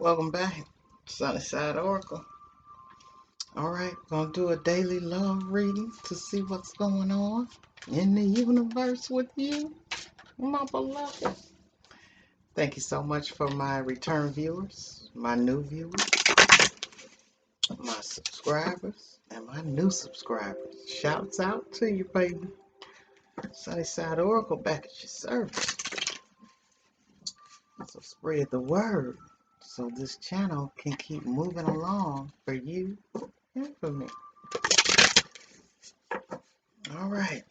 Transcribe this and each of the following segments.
Welcome back, Sunnyside Oracle. All right, gonna do a daily love reading to see what's going on in the universe with you, my beloved. Thank you so much for my return viewers, my new viewers, my subscribers, and my new subscribers. Shouts out to you, baby. Sunnyside Oracle back at your service. So spread the word so this channel can keep moving along for you and for me. All right.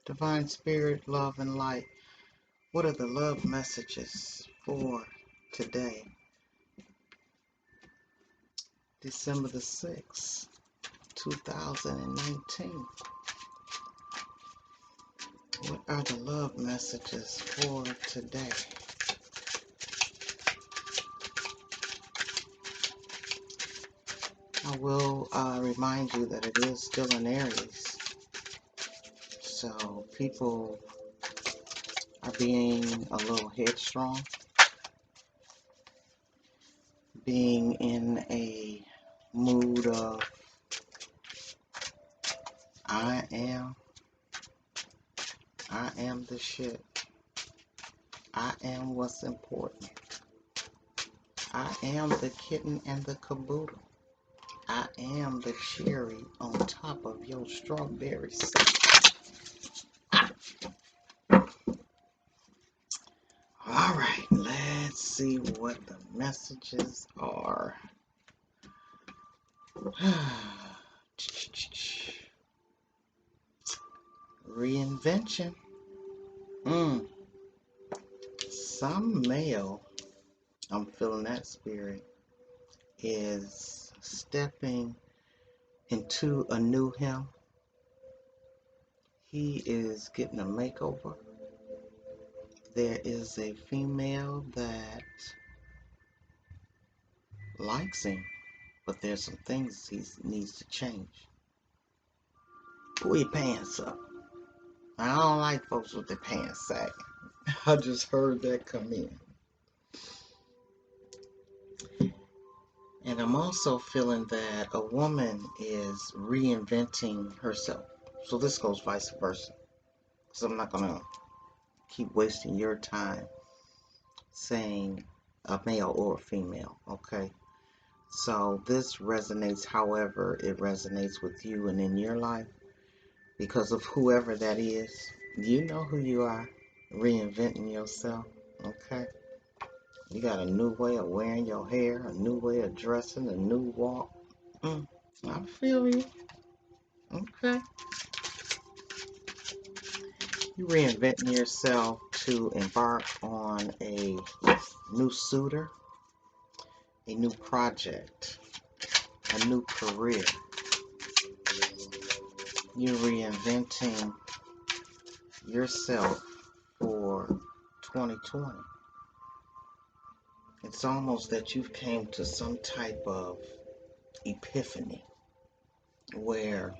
Divine Spirit, love, and light. What are the love messages for today, December the 6th, 2019? What are the love messages for today? I will remind you that it is still in Aries. So people are being a little headstrong, being in a mood of I am the shit. I am what's important. I am the kitten and the caboodle. I am the cherry on top of your strawberry sauce. All right, let's see what the messages are. Reinvention. Some male, I'm feeling that spirit, is stepping into a new him. He is getting a makeover. There is a female that likes him, but there's some things he needs to change. Pull your pants up. I don't like folks with their pants sagging. I just heard that come in. And I'm also feeling that a woman is reinventing herself. So this goes vice versa. So I'm not going to keep wasting your time saying a male or a female, okay? So this resonates however it resonates with you and in your life. Because of whoever that is, you know who you are, reinventing yourself, okay? You got a new way of wearing your hair, a new way of dressing, a new walk. I feel you, okay? You reinventing yourself to embark on a new suitor, a new project, a new career. You're reinventing yourself for 2020. It's almost that you've came to some type of epiphany where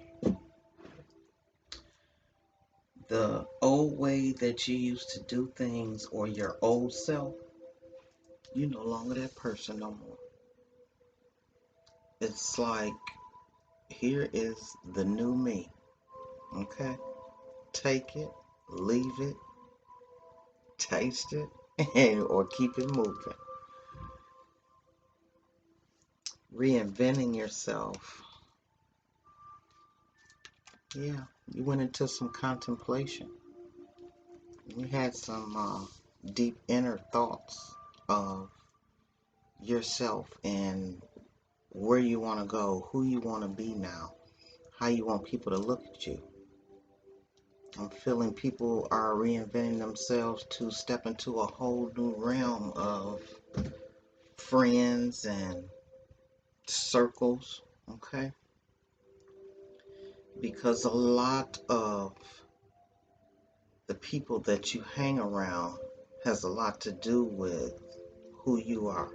the old way that you used to do things or your old self, you're no longer that person no more. It's like, here is the new me, okay? Take it, leave it, taste it, or keep it moving. Reinventing yourself. Yeah, you went into some contemplation. You had some deep inner thoughts of yourself and where you want to go, who you want to be now, how you want people to look at you. I'm feeling people are reinventing themselves to step into a whole new realm of friends and circles, okay? Because a lot of the people that you hang around has a lot to do with who you are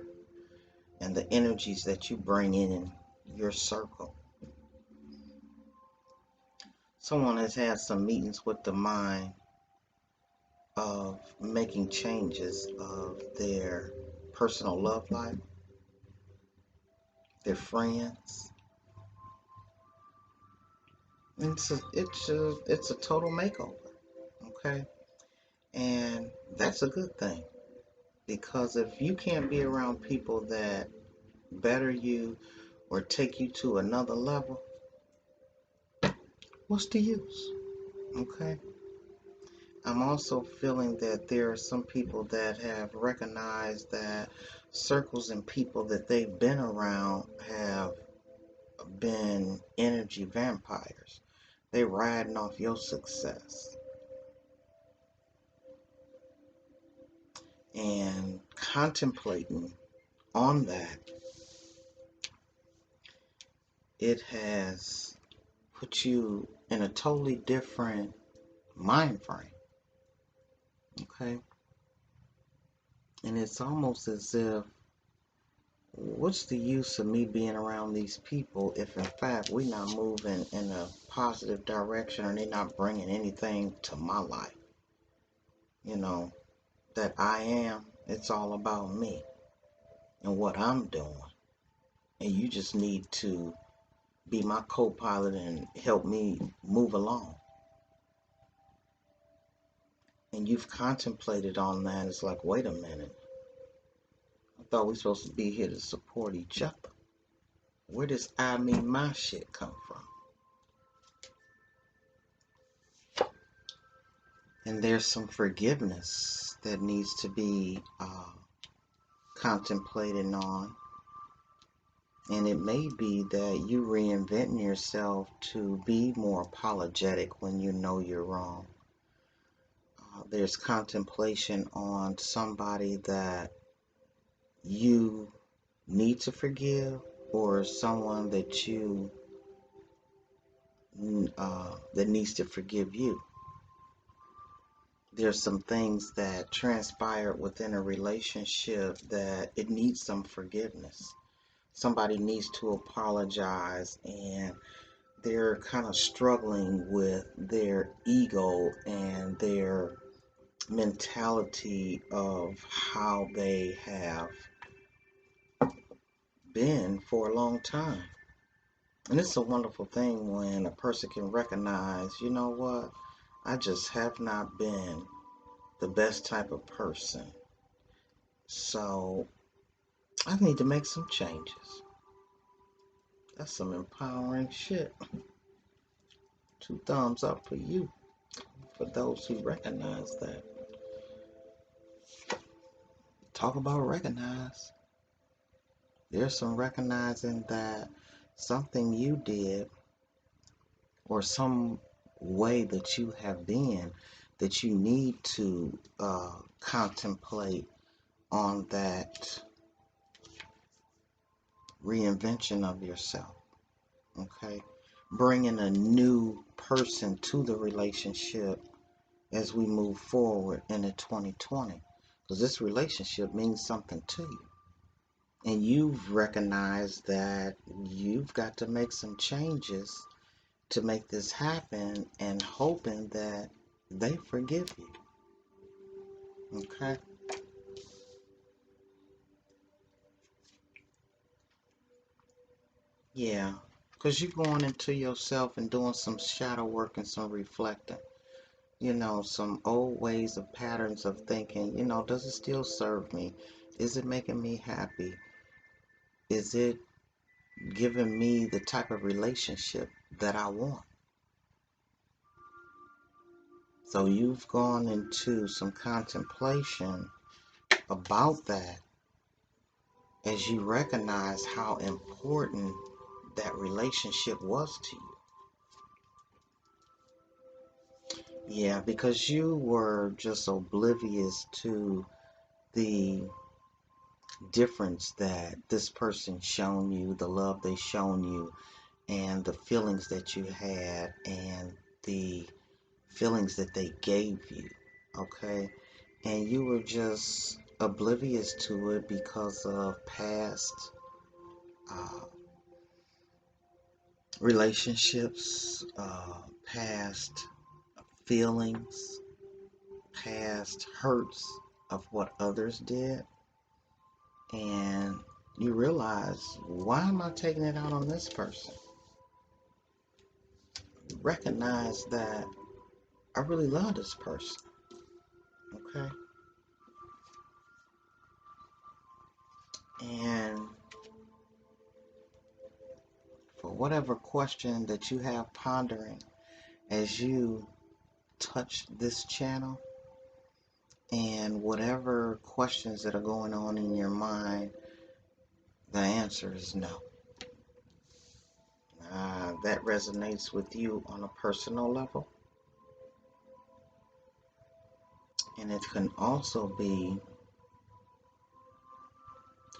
and the energies that you bring in your circle. Someone has had some meetings with the mind of making changes of their personal love life, their friends. It's a total makeover, okay? And that's a good thing because if you can't be around people that better you or take you to another level, what's the use? Okay? I'm also feeling that there are some people that have recognized that circles and people that they've been around have been energy vampires. They riding off your success. And contemplating on that, it has put you in a totally different mind frame. Okay? And it's almost as if, what's the use of me being around these people if in fact we're not moving in a positive direction or they're not bringing anything to my life? You know, that I am, it's all about me and what I'm doing. And you just need to be my co-pilot and help me move along. And you've contemplated on that. It's like, wait a minute. I thought we were supposed to be here to support each other. Where does I mean my shit come from? And there's some forgiveness that needs to be contemplated on. And it may be that you reinventing yourself to be more apologetic when you know you're wrong. There's contemplation on somebody that you need to forgive or someone that you that needs to forgive you. There's some things that transpired within a relationship that it needs some forgiveness. Somebody needs to apologize and they're kind of struggling with their ego and their mentality of how they have been for a long time. And it's a wonderful thing when a person can recognize, you know what, I just have not been the best type of person. So I need to make some changes. That's some empowering shit. Two thumbs up for you, for those who recognize that. Talk about recognize. There's some recognizing that something you did or some way that you have been that you need to contemplate on that reinvention of yourself. Okay? Bringing a new person to the relationship as we move forward into 2020. Because this relationship means something to you. And you've recognized that you've got to make some changes to make this happen and hoping that they forgive you. Okay? Yeah. Because you're going into yourself and doing some shadow work and some reflecting. You know, some old ways of patterns of thinking. You know, does it still serve me? Is it making me happy? Is it giving me the type of relationship that I want? So you've gone into some contemplation about that as you recognize how important that relationship was to you. Yeah, because you were just oblivious to the difference that this person shown you, the love they shown you, and the feelings that you had, and the feelings that they gave you. Okay? And you were just oblivious to it because of past uh, relationships, past feelings, past hurts of what others did, and you realize, why am I taking it out on this person? Recognize that I really love this person, okay? And for whatever question that you have pondering as you touch this channel, and whatever questions that are going on in your mind, the answer is no. That resonates with you on a personal level. And it can also be,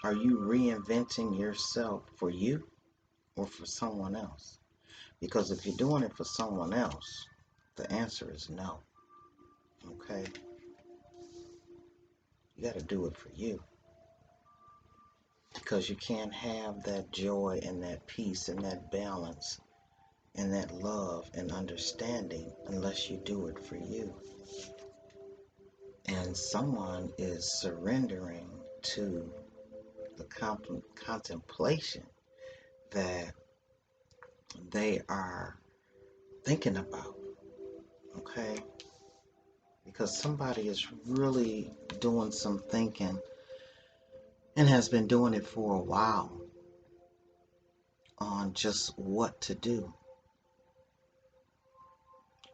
are you reinventing yourself for you or for someone else? Because if you're doing it for someone else, the answer is no. Okay? You got to do it for you. Because you can't have that joy and that peace and that balance and that love and understanding unless you do it for you. And someone is surrendering to the contemplation that they are thinking about, okay? Because somebody is really doing some thinking and has been doing it for a while on just what to do,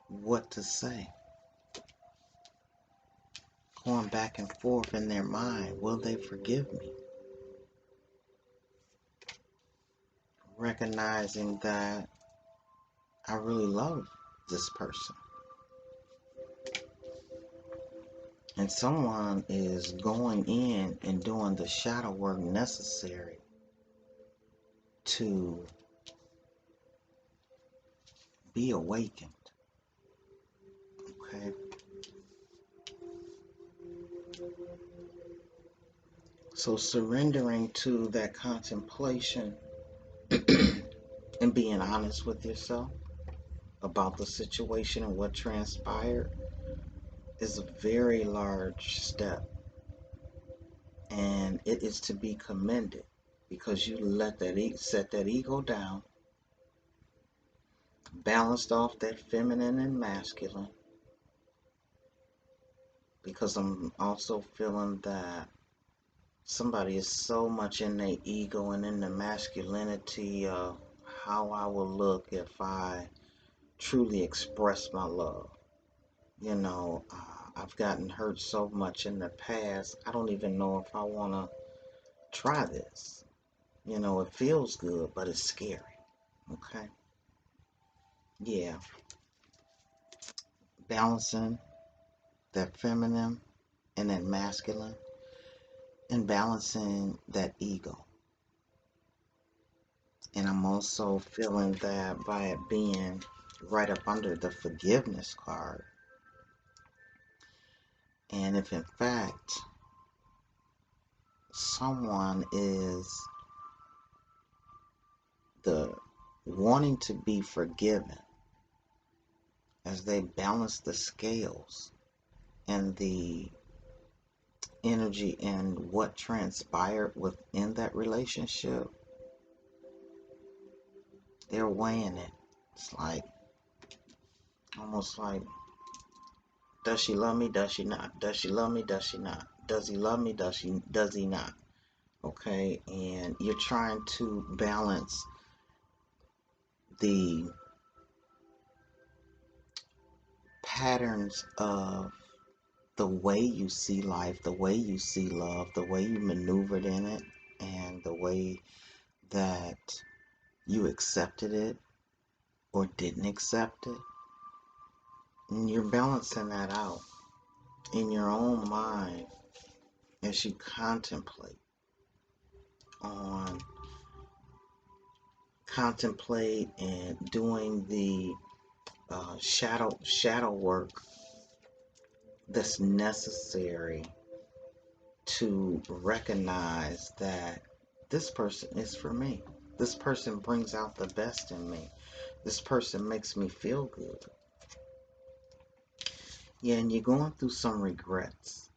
what to say, going back and forth in their mind. Will they forgive me? Recognizing that I really love this person. And someone is going in and doing the shadow work necessary to be awakened. Okay? So surrendering to that contemplation and being honest with yourself about the situation and what transpired is a very large step. And it is to be commended because you let that set that ego down, balanced off that feminine and masculine, because I'm also feeling that somebody is so much in their ego and in the masculinity of how I will look if I truly express my love. You know, I've gotten hurt so much in the past, I don't even know if I want to try this. You know, it feels good, but it's scary. Okay? Yeah. Balancing that feminine and that masculine, and balancing that ego. And I'm also feeling that by it being right up under the forgiveness card, and if in fact someone is the wanting to be forgiven, as they balance the scales and the energy and what transpired within that relationship, they're weighing it. It's like, almost like, does she love me? Does she not? Does she love me? Does she not? Does he love me? Does he not? Okay, and you're trying to balance the patterns of the way you see life, the way you see love, the way you maneuvered in it, and the way that you accepted it or didn't accept it. And you're balancing that out in your own mind as you contemplate and doing the shadow work that's necessary to recognize that this person is for me. This person brings out the best in me. This person makes me feel good. Yeah, and you're going through some regrets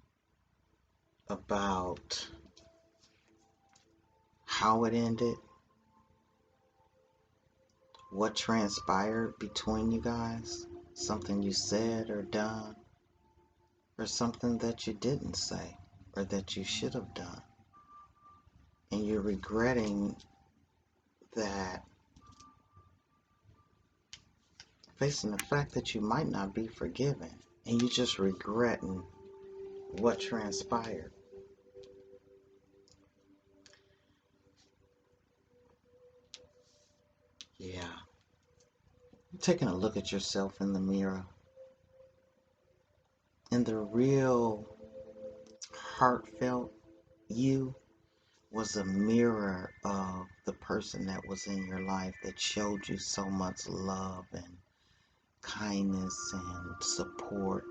about how it ended, what transpired between you guys, something you said or done, or something that you didn't say or that you should have done. And you're regretting that, facing the fact that you might not be forgiven, and you're just regretting what transpired. Yeah. You're taking a look at yourself in the mirror, and the real heartfelt you was a mirror of the person that was in your life that showed you so much love and kindness and support.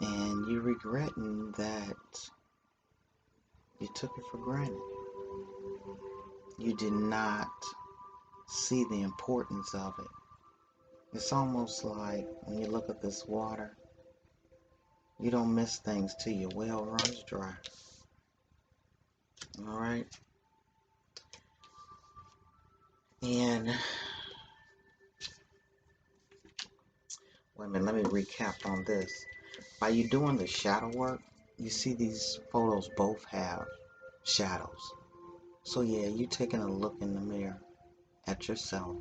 And you're regretting that you took it for granted. You did not see the importance of it. It's almost like when you look at this water, you don't miss things till your well runs dry. All right? And wait a minute, let me recap on this. By you doing the shadow work, you see these photos both have shadows. So yeah, you taking a look in the mirror at yourself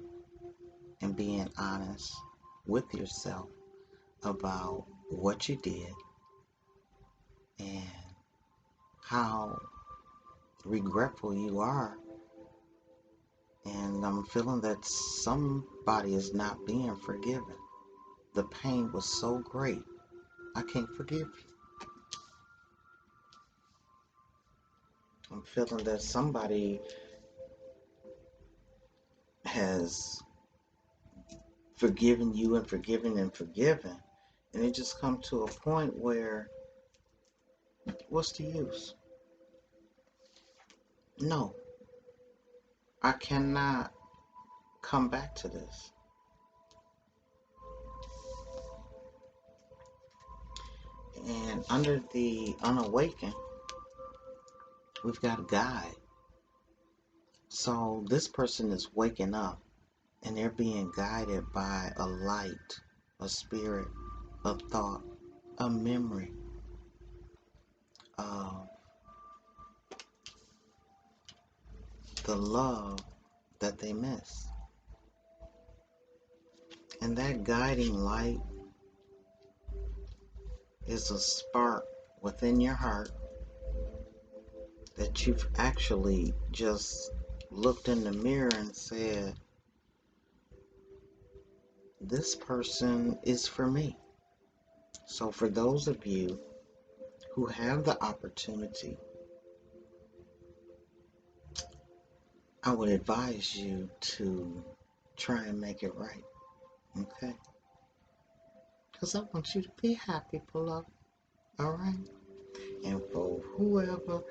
and being honest with yourself about what you did and how regretful you are. And I'm feeling that somebody is not being forgiven. The pain was so great, I can't forgive you. I'm feeling that somebody has forgiven you and forgiven and forgiven, and it just come to a point where, what's the use? No, I cannot come back to this. And under the unawakened, we've got a guide. So this person is waking up and they're being guided by a light, a spirit, a thought, a memory of the love that they miss. And that guiding light is a spark within your heart that you've actually just looked in the mirror and said, this person is for me. So for those of you who have the opportunity, I would advise you to try and make it right, okay? Because I want you to be happy, beloved, all right? And for whoever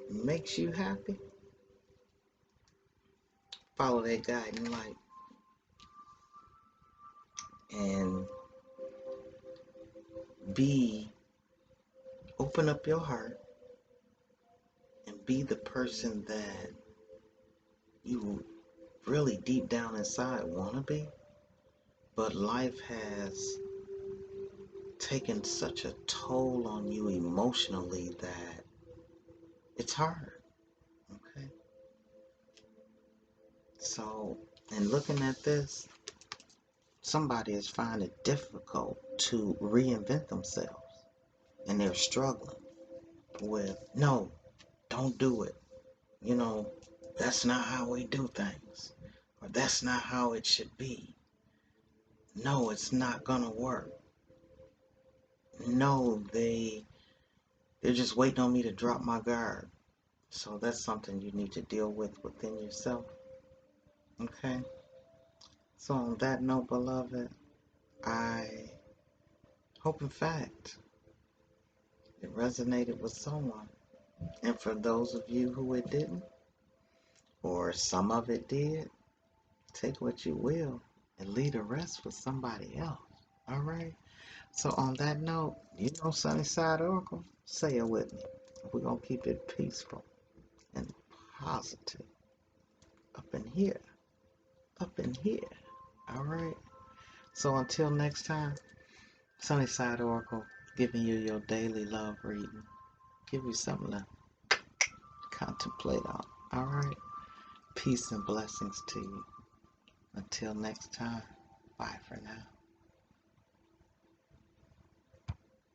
makes you happy, follow that guiding light and open up your heart and be the person that you really deep down inside want to be. But life has taken such a toll on you emotionally that it's hard, okay? So, in looking at this, somebody is finding it difficult to reinvent themselves, and they're struggling with, no, don't do it. You know, that's not how we do things, or that's not how it should be. No, it's not gonna work. No, they're just waiting on me to drop my guard. So that's something you need to deal with within yourself. Okay? So on that note, beloved, I hope in fact it resonated with someone. And for those of you who it didn't, or some of it did, take what you will and leave the rest for somebody else. All right? So on that note, you know Sunnyside Oracle, say it with me. We're going to keep it peaceful and positive up in here. Up in here. All right. So until next time, Sunnyside Oracle giving you your daily love reading. Give you something to contemplate on. All right. Peace and blessings to you. Until next time. Bye for now.